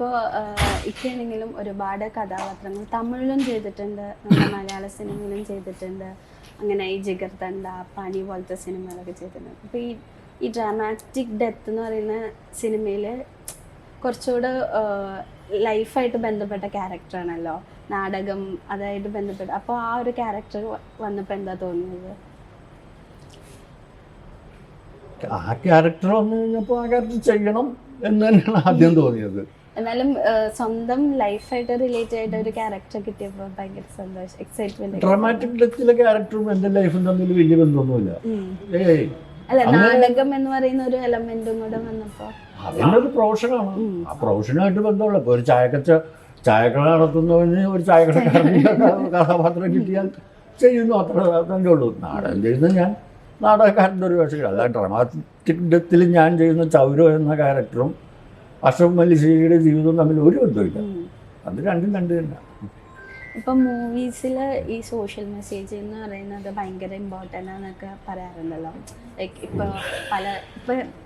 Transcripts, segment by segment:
ഇപ്പോൾ ഇക്കാണെങ്കിലും ഒരുപാട് കഥാപാത്രങ്ങൾ തമിഴിലും ചെയ്തിട്ടുണ്ട്, നമ്മുടെ മലയാള സിനിമയിലും ചെയ്തിട്ടുണ്ട്. അങ്ങനെ ഈ ജിഗർതണ്ട, പണി പോലത്തെ സിനിമകളൊക്കെ ചെയ്തിട്ടുണ്ട്. അപ്പോൾ ഈ ഡ്രാമാറ്റിക് ഡെത്ത് എന്ന് പറയുന്ന സിനിമയിൽ കുറച്ചുകൂടെ ലൈഫായിട്ട് ബന്ധപ്പെട്ട ക്യാരക്ടറാണല്ലോ, നാടകം അതായിട്ട് ബന്ധപ്പെട്ട. അപ്പോൾ ആ ഒരു ക്യാരക്ടർ വന്നപ്പോൾ എന്താ തോന്നിയത്? ആ ക്യാരക്ടർ വന്നു കഴിഞ്ഞപ്പോൾ ആ ക്യാരക്ടർ ചെയ്യണം എന്ന് തന്നെയാണ് ആദ്യം തോന്നിയത്. എന്നാലും സ്വന്തം ലൈഫായിട്ട് റിലേറ്റ് ആയിട്ട് ഒരു ക്യാരക്ടർ കിട്ടിയപ്പോൾ ഭയങ്കര സന്തോഷം, എക്സൈറ്റ്മെന്റ്. ഡ്രാമാറ്റിക് ഡെത്തിലെ ക്യാരക്ടറും എൻ്റെ ലൈഫും തമ്മിൽ വലിയ ബന്ധമൊന്നുമില്ല. അല്ല, നാടകം എന്ന് പറയുന്ന ഒരു എലമെന്റും കൂടെ വന്നപ്പോൾ അതിൻ്റെ ഒരു പ്രൊഫഷനാണ്. ആ പ്രൊഫഷനായിട്ട് ബന്ധമുള്ള ഇപ്പോൾ ഒരു ചായക്കട നടത്തുന്നവന് ഒരു ചായക്കടക്കാരൻ്റെ കഥാപാത്രം കിട്ടിയാൽ ചെയ്യുന്നു, അത്ര തന്നെ ഉള്ളൂ. നാടകം ചെയ്യുന്ന ഞാൻ നാടകക്കാരൻ്റെ ഒരു വേഷം. അല്ല, ഡ്രാമാറ്റിക് ഡെത്തിൽ ഞാൻ ചെയ്യുന്ന ചൗരോ എന്ന ക്യാരക്ടറും അഷ്റഫ് മല്ലിശ്ശേരിയുടെ ജീവിതവും തമ്മിൽ ഒരു ബന്ധമില്ല. അത് രണ്ടും കണ്ടു തന്നെ. ഇപ്പം മൂവീസിൽ ഈ സോഷ്യൽ മെസ്സേജ് എന്ന് പറയുന്നത് ഭയങ്കര ഇമ്പോർട്ടൻ്റ് ആണെന്നൊക്കെ പറയാറുണ്ടല്ലോ. ലൈക്ക് ഇപ്പോൾ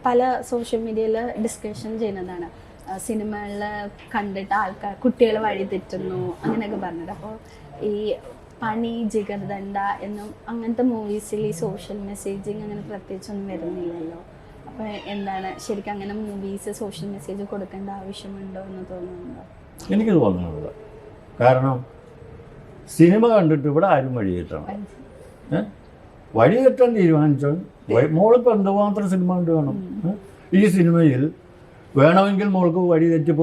പല സോഷ്യൽ മീഡിയയിൽ ഡിസ്കഷൻ ചെയ്യുന്നതാണ്, സിനിമകളിൽ കണ്ടിട്ട് ആൾക്കാർ കുട്ടികൾ വഴിതെറ്റുന്നു അങ്ങനെയൊക്കെ പറഞ്ഞിട്ട്. അപ്പോൾ ഈ പണി, ജിഗർദണ്ഡ എന്നും അങ്ങനത്തെ മൂവീസിൽ ഈ സോഷ്യൽ മെസ്സേജിങ് അങ്ങനെ പ്രത്യേകിച്ചൊന്നും വരുന്നില്ലല്ലോ. അപ്പോൾ എന്താണ് ശരിക്കും അങ്ങനെ മൂവീസ് സോഷ്യൽ മെസ്സേജ് കൊടുക്കേണ്ട ആവശ്യമുണ്ടോ എന്ന് തോന്നുന്നുണ്ടോ? എനിക്ക് തോന്നുന്നത്, കാരണം സിനിമ കണ്ടിട്ട് ഇവിടെ ആരും വഴി തെറ്റണം. വഴി തെറ്റാൻ തീരുമാനിച്ചാൽ മോളിപ്പോൾ എന്തുമാത്രം സിനിമ കണ്ടു കാണും. ഈ സിനിമയിൽ വേണമെങ്കിൽ മോൾക്ക് വഴി തെറ്റി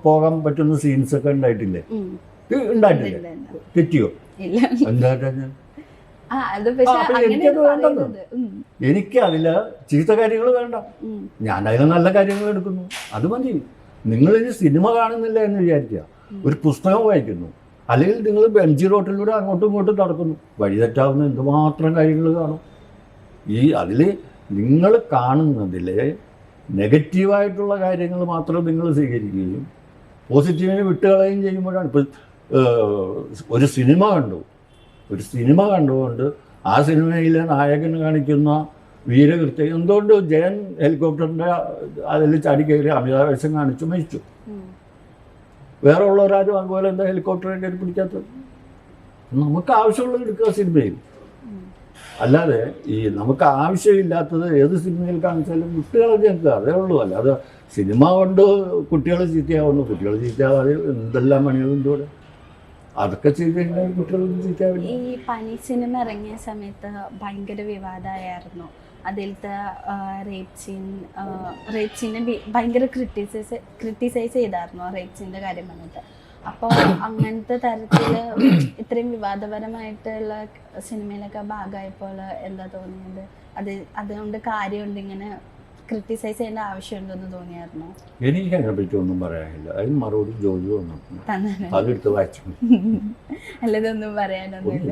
പോകാൻ പറ്റുന്ന സീൻസൊക്കെ ഉണ്ടായിട്ടില്ലേ? ഉണ്ടായിട്ടില്ലേ? തെറ്റിയോ? എന്താ എനിക്കത് വേണ്ടത്. എനിക്ക് അതില് ചീത്ത കാര്യങ്ങൾ വേണ്ട, ഞാൻ അതിൽ നല്ല കാര്യങ്ങൾ എടുക്കുന്നു, അത് മതി. നിങ്ങളിനി സിനിമ കാണുന്നില്ല എന്ന് വിചാരിക്കുക, ഒരു പുസ്തകം വായിക്കുന്നു, അല്ലെങ്കിൽ നിങ്ങൾ ബെഞ്ചി റോട്ടിലൂടെ അങ്ങോട്ടും ഇങ്ങോട്ടും നടക്കുന്നു, വഴി തെറ്റാവുന്ന എന്തുമാത്രം കാര്യങ്ങൾ കാണും. അതിൽ നിങ്ങൾ കാണുന്നതിൽ നെഗറ്റീവായിട്ടുള്ള കാര്യങ്ങൾ മാത്രം നിങ്ങൾ സ്വീകരിക്കുകയും പോസിറ്റീവിനെ വിട്ടുകളയുകയും ചെയ്യുമ്പോഴാണ്. ഇപ്പോൾ ഒരു സിനിമ കണ്ടുകൊണ്ട് ആ സിനിമയിലെ നായകൻ കാണിക്കുന്ന വീരകൃത്യം, എന്തുകൊണ്ട് ജയൻ ഹെലികോപ്റ്ററിൻ്റെ അതിൽ ചാടി കയറി അമിതാവേശം കാണിച്ചു മരിച്ചു, വേറെ ഉള്ളവരാരും അതുപോലെ എന്താ ഹെലികോപ്റ്ററെ കയറി പിടിക്കാത്തത്? നമുക്ക് ആവശ്യമുള്ളത് എടുക്കുക സിനിമയിൽ, അല്ലാതെ നമുക്ക് ആവശ്യമില്ലാത്തത് ഏത് സിനിമയിൽ കാണിച്ചാലും കുട്ടികളെ ചേർക്കുക, അതേ ഉള്ളൂ. അല്ലാതെ സിനിമ കൊണ്ട് കുട്ടികൾ ചീത്തയാവുന്നു, കുട്ടികൾ ചീത്തയാവാതെ എന്തെല്ലാം പണികളുണ്ട് ഇവിടെ, അതൊക്കെ ചെയ്ത് കഴിഞ്ഞാൽ കുട്ടികളൊന്നും ചീത്തയാവില്ല. ഈ പണി സിനിമ ഇറങ്ങിയ സമയത്ത് ഭയങ്കര വിവാദമായിരുന്നു. അതിലത്തെ റേപ്പ് സീനെ ഭയങ്കര ക്രിട്ടിസൈസ് ചെയ്തായിരുന്നു, റേപ്പ് സീൻ്റെ കാര്യം വന്നിട്ട്. അപ്പോൾ അങ്ങനത്തെ തരത്തിൽ ഇത്രയും വിവാദപരമായിട്ടുള്ള സിനിമയിലൊക്കെ ഭാഗമായപ്പോൾ എന്താ തോന്നിയത്? അതുകൊണ്ട് കാര്യമുണ്ട് ഇങ്ങനെ ക്രിട്ടിസൈസ് ചെയ്യേണ്ട ആവശ്യമുണ്ടെന്ന് തോന്നിയായിരുന്നു? എനിക്ക് അതിനെ പറ്റി ഒന്നും പറയാനില്ല. അതിന് മറുപടി ജോലി അതെടുത്ത് വായിച്ചു, അല്ലതൊന്നും പറയാനൊന്നുമില്ല.